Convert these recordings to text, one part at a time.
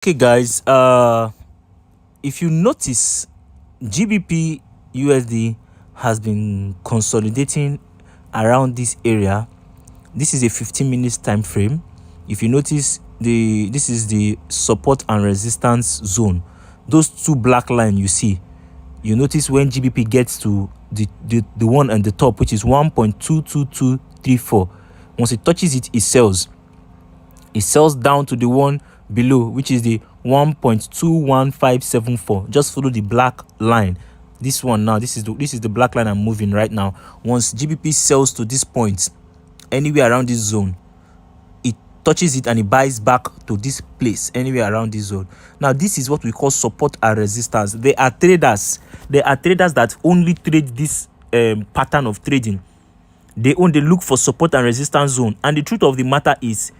Okay, guys, if you notice, GBP USD has been consolidating around this area. This is a 15 minutes time frame. If you notice, this is the support and resistance zone. Those two black lines you see, you notice when GBP gets to the one on the top, which is 1.22234. Once it touches it, it sells. It sells down to the one below, which is the 1.21574. Just follow the black line. This one now, this is the black line I'm moving right now. Once GBP sells to this point, anywhere around this zone, it touches it and it buys back to this place, anywhere around this zone. Now this is what we call support and resistance. They are traders that only trade this pattern of trading. They only look for support and resistance zone. And the truth of the matter is,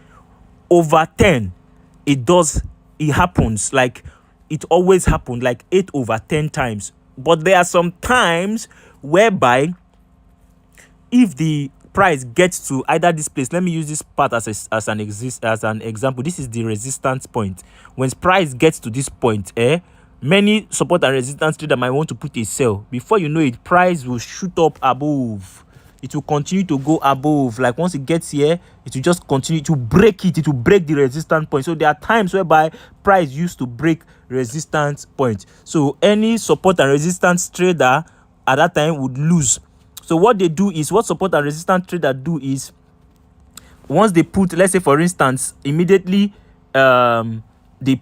over 10, it happens. Like, it always happened, like 8 over 10 times. But there are some times whereby, if the price gets to either this place, let me use this part as an example. This is the resistance point. When price gets to this point, many support and resistance trader might want to put a sell. Before you know it, price will shoot up above. It will continue to go above. Like, once it gets here, it will just continue to break it. It will break the resistance point. So there are times whereby price used to break resistance point. So any support and resistance trader at that time would lose. So what they do is, what support and resistance trader do is, once they put, let's say for instance, immediately the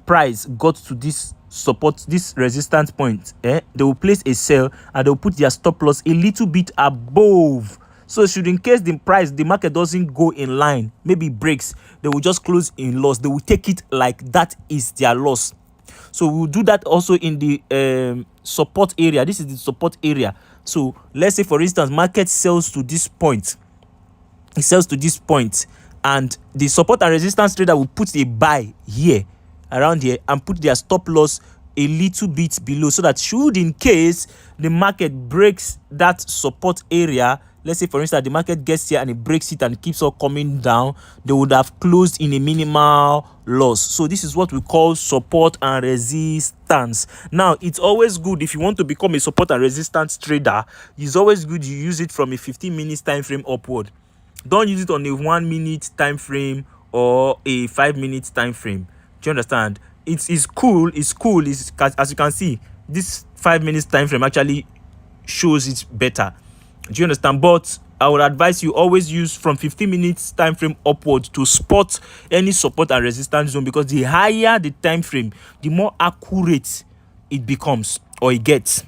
price got to this support, this resistance point, they will place a sell and they will put their stop loss a little bit above. So should, in case the market doesn't go in line, maybe breaks, they will just close in loss. They will take it like that is their loss. So we'll do that also in the support area. This is the support area. So let's say for instance, market sells to this point. It sells to this point, and the support and resistance trader will put a buy here, around here, and put their stop loss a little bit below, so that should, in case the market breaks that support area, let's say for instance the market gets here and it breaks it and keeps on coming down, they would have closed in a minimal loss. So this is what we call support and resistance. Now, it's always good, if you want to become a support and resistance trader, it's always good you use it from a 15 minutes time frame upward. Don't use it on a 1 minute time frame or a 5 minutes time frame. Do you understand? It's cool. It's, as you can see, this 5 minutes time frame actually shows it better. Do you understand? But I would advise you always use from 15 minutes time frame upward to spot any support and resistance zone, because the higher the time frame, the more accurate it becomes, or it gets.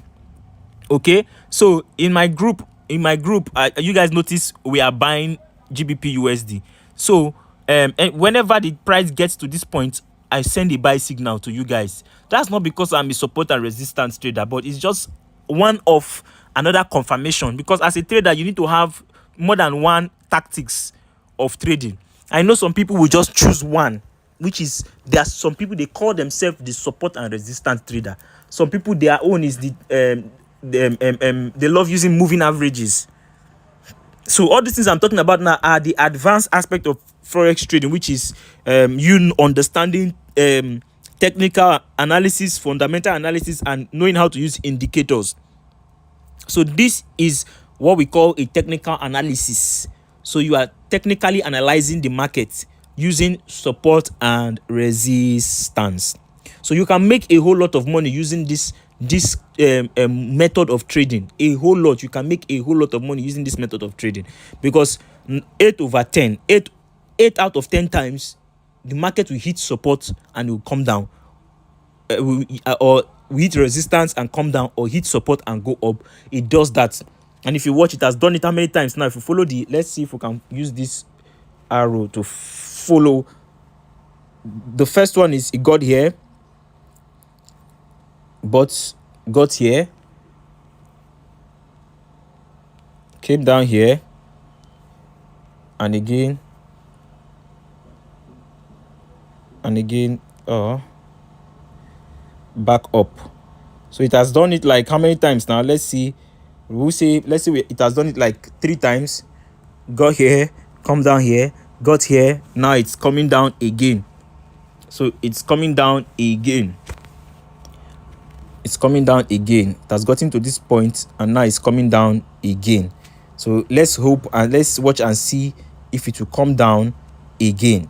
Okay, so in my group, you guys notice we are buying GBP USD. So and whenever the price gets to this point, I send a buy signal to you guys. That's not because I'm a support and resistance trader, but it's just one of another confirmation, because as a trader you need to have more than one tactics of trading. I know some people will just choose one, which is, there are some people, they call themselves the support and resistance trader. Some people, their own is they love using moving averages. So all these things I'm talking about now are the advanced aspect of forex trading, which is you understanding technical analysis, fundamental analysis, and knowing how to use indicators. So this is what we call a technical analysis. So you are technically analyzing the market using support and resistance. So you can make a whole lot of money using this method of trading. A whole lot. You can make a whole lot of money using this method of trading, because 8 out of 10 times the market will hit support and it will come down, or we hit resistance and come down, or hit support and go up. It does that. And if you watch, it has done it how many times now? If you follow let's see if we can use this arrow to follow. The first one is, it got here, but got here, came down here, and again, back up. So it has done it like how many times now? Let's see. Let's say it has done it like 3 times. Got here, come down here, got here, now it's coming down again. So it's coming down again. It's coming down again. It has gotten to this point and now it's coming down again. So let's hope and let's watch and see if it will come down again.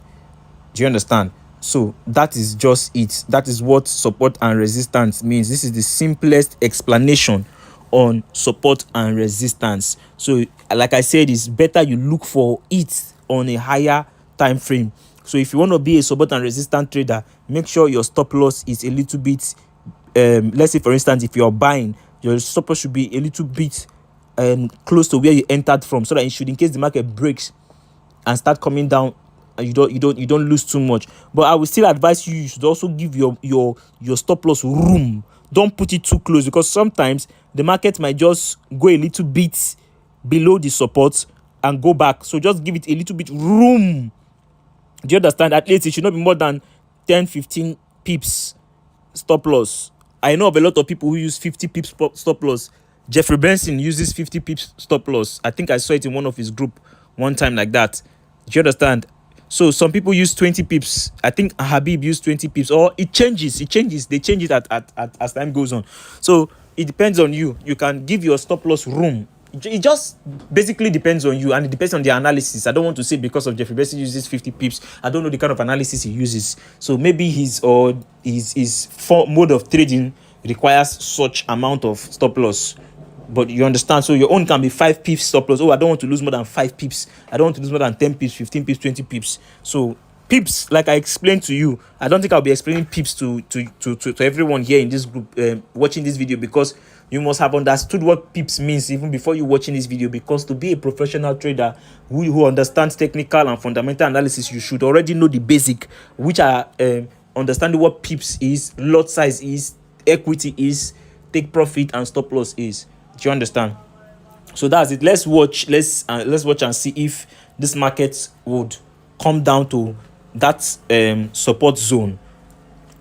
Do you understand? So that is just it. That is what support and resistance means. This is the simplest explanation on support and resistance. So like I said, it's better you look for it on a higher time frame. So if you want to be a support and resistance trader, make sure your stop loss is a little bit let's say for instance, if you're buying, your stop loss should be a little bit close to where you entered from, so that it should, in case the market breaks and start coming down, and you don't lose too much. But I would still advise you should also give your stop loss room. Don't put it too close, because sometimes the market might just go a little bit below the support and go back. So just give it a little bit room. Do you understand? At least it should not be more than 10-15 pips stop loss. I know of a lot of people who use 50 pips stop loss. Jeffrey Benson uses 50 pips stop loss. I think I saw it in one of his group one time like that. Do you understand? So some people use 20 pips. I think Habib used 20 pips, or it changes. They change it at as time goes on. So it depends on you. You can give your stop loss room. It just basically depends on you, and it depends on the analysis. I don't want to say because of Jeffrey Benson uses 50 pips. I don't know the kind of analysis he uses. So maybe his mode of trading requires such amount of stop loss. But you understand, so your own can be 5 pips stop loss. Oh, I don't want to lose more than 5 pips. I don't want to lose more than 10 pips, 15 pips, 20 pips. So pips, like I explained to you, I don't think I'll be explaining pips to everyone here in this group watching this video, because you must have understood what pips means even before you watching this video. Because to be a professional trader who understands technical and fundamental analysis, you should already know the basic, which are understanding what pips is, lot size is, equity is, take profit, and stop loss is. Do you understand? So that's it. Let's watch and see if this market would come down to that support zone,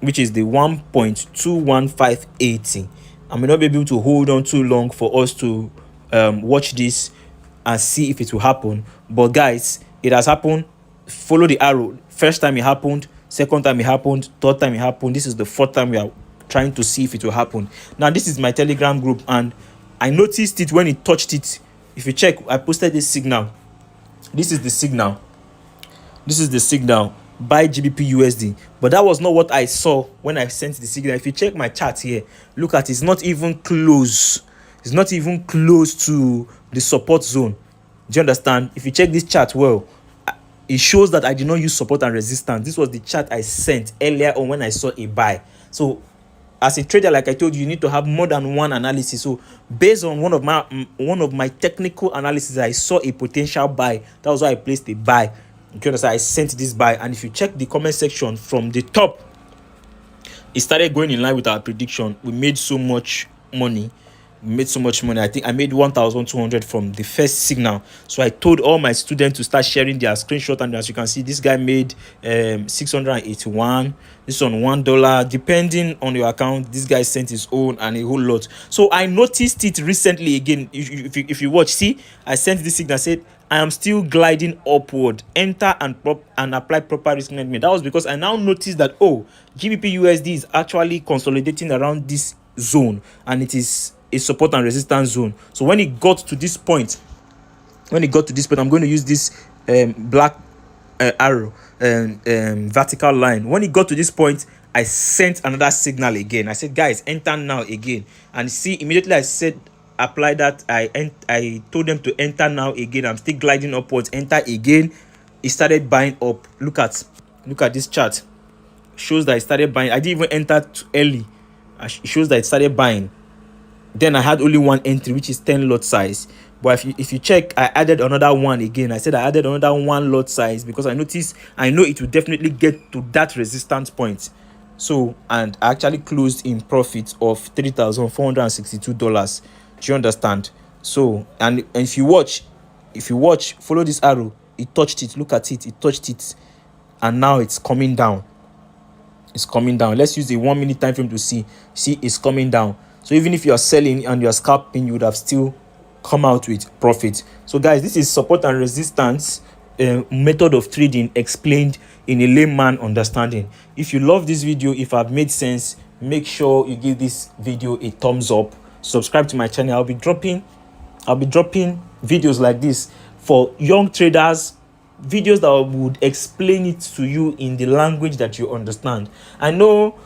which is the 1.21580. I may not be able to hold on too long for us to watch this and see if it will happen. But guys, it has happened. Follow the arrow. First time it happened, second time it happened, third time it happened. This is the fourth time we are trying to see if it will happen. Now this is my Telegram group, and I noticed it when it touched it. If you check, I posted this signal. This is the signal. This is the signal. Buy GBP USD. But that was not what I saw when I sent the signal. If you check my chart here, look at it. It's not even close. It's not even close to the support zone. Do you understand? If you check this chart well, it shows that I did not use support and resistance. This was the chart I sent earlier on when I saw a buy. So as a trader, like I told you, you need to have more than one analysis. So based on one of my technical analysis, I saw a potential buy. That was why I placed a buy. You understand? I sent this buy, and if you check the comment section from the top, it started going in line with our prediction. We made so much money. I think I made 1,200 from the first signal. So I told all my students to start sharing their screenshot, and as you can see, this guy made 681. This one $1. Depending on your account, this guy sent his own and a whole lot. So I noticed it recently again. If you watch, see, I sent this signal, said I am still gliding upward. Enter and apply proper risk management. That was because I now noticed that GBP USD is actually consolidating around this zone, and it is a support and resistance zone. So when it got to this point, I'm going to use this black arrow vertical line. When it got to this point, I sent another signal again. I said, guys, enter now again. And see, immediately I said apply that, I told them to enter now again. I'm still gliding upwards. Enter again. It started buying up. Look at this chart. Shows that it started buying. I didn't even enter too early. It shows that it started buying. Then I had only one entry, which is 10 lot size. But if you check, I added another one again. I said I added another one lot size because I know it will definitely get to that resistance point. So, and I actually closed in profit of $3,462. Do you understand? So, and if you watch, follow this arrow. It touched it. Look at it. It touched it, and now it's coming down. It's coming down. Let's use a 1 minute time frame to see. See, it's coming down. So even if you are selling and you are scalping, you would have still come out with profit. So guys, this is support and resistance. method of trading explained in a layman understanding. If you love this video, if I've made sense, make sure you give this video a thumbs up. Subscribe to my channel. I'll be dropping videos like this for young traders, videos that would explain it to you in the language that you understand. I know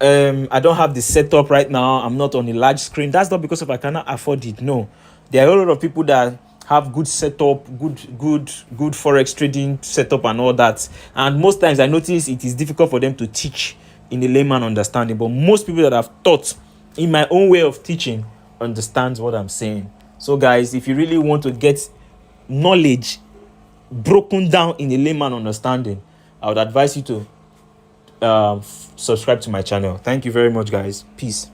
I don't have the setup right now. I'm not on a large screen. That's not because I cannot afford it. No, there are a lot of people that have good setup, good forex trading setup and all that, and most times I notice it is difficult for them to teach in a layman understanding. But most people that I've taught in my own way of teaching understands what I'm saying. So guys, if you really want to get knowledge broken down in a layman understanding, I would advise you to subscribe to my channel. Thank you very much, guys. Peace.